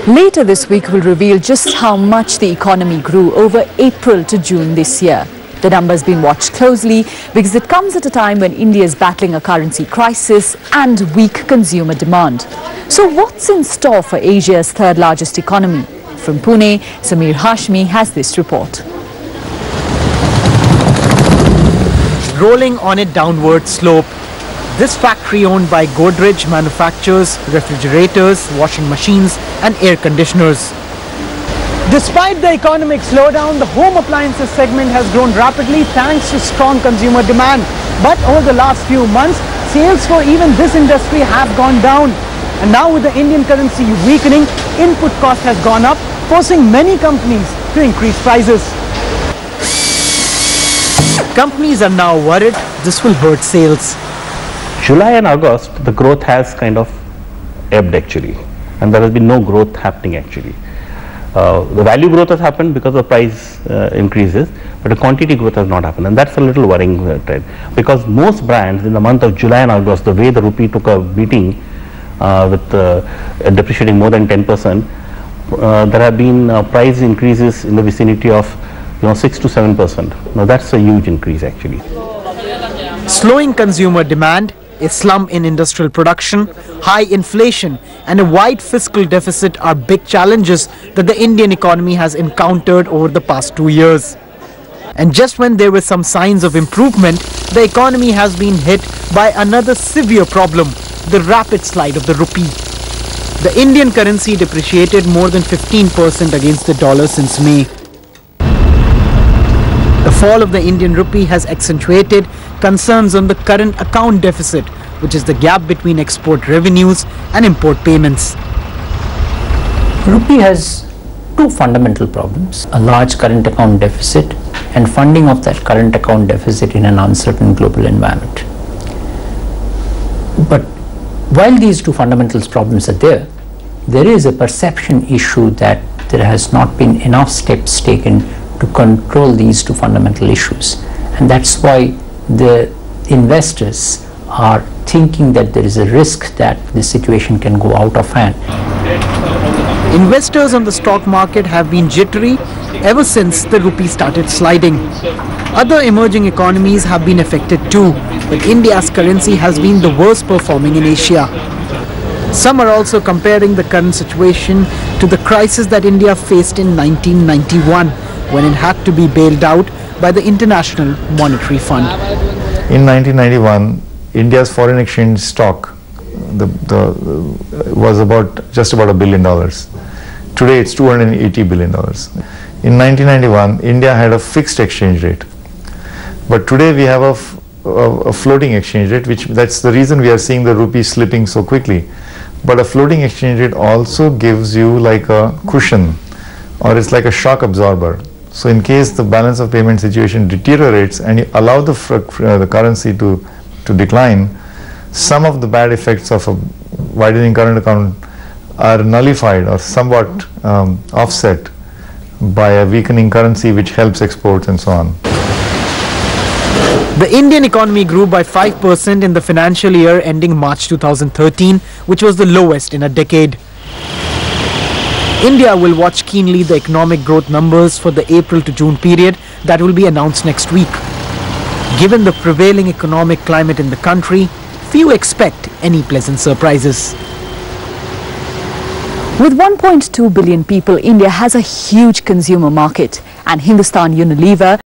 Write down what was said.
Later this week will reveal just how much the economy grew over April to June this year. The number's been watched closely because it comes at a time when India is battling a currency crisis and weak consumer demand. So what's in store for Asia's third largest economy? From Pune, Samir Hashmi has this report. Rolling on a downward slope, this factory owned by Godrej manufactures refrigerators, washing machines and air conditioners. Despite the economic slowdown, the home appliances segment has grown rapidly thanks to strong consumer demand. But over the last few months, sales for even this industry have gone down. And now with the Indian currency weakening, input cost has gone up, forcing many companies to increase prices. Companies are now worried this will hurt sales. July and August, the growth has kind of ebbed actually, and there has been no growth happening actually. The value growth has happened because of price increases, but the quantity growth has not happened, and that's a little worrying trend, because most brands in the month of July and August, the way the rupee took a beating with depreciating more than 10%, there have been price increases in the vicinity of 6 to 7%. Now that's a huge increase actually. Slowing consumer demand, a slump in industrial production, high inflation and a wide fiscal deficit are big challenges that the Indian economy has encountered over the past 2 years. And just when there were some signs of improvement, the economy has been hit by another severe problem, the rapid slide of the rupee. The Indian currency depreciated more than 15% against the dollar since May. The fall of the Indian rupee has accentuated concerns on the current account deficit, which is the gap between export revenues and import payments. Rupee has two fundamental problems: a large current account deficit and funding of that current account deficit in an uncertain global environment. But while these two fundamental problems are there is a perception issue that there has not been enough steps taken to control these two fundamental issues, and that's why the investors are thinking that there is a risk that this situation can go out of hand. Investors on the stock market have been jittery ever since the rupee started sliding. Other emerging economies have been affected too, but India's currency has been the worst performing in Asia. Some are also comparing the current situation to the crisis that India faced in 1991, when it had to be bailed out by the International Monetary Fund. In 1991, India's foreign exchange stock was just about $1 billion. Today it's $280 billion. In 1991, India had a fixed exchange rate, but today we have a floating exchange rate, that's the reason we are seeing the rupee slipping so quickly. But a floating exchange rate also gives you like a cushion, or it's like a shock absorber. So in case the balance of payment situation deteriorates and you allow the currency to decline, some of the bad effects of a widening current account are nullified or somewhat offset by a weakening currency, which helps exports and so on. The Indian economy grew by 5% in the financial year ending March 2013, which was the lowest in a decade. India will watch keenly the economic growth numbers for the April to June period that will be announced next week. Given the prevailing economic climate in the country, few expect any pleasant surprises. With 1.2 billion people, India has a huge consumer market, and Hindustan Unilever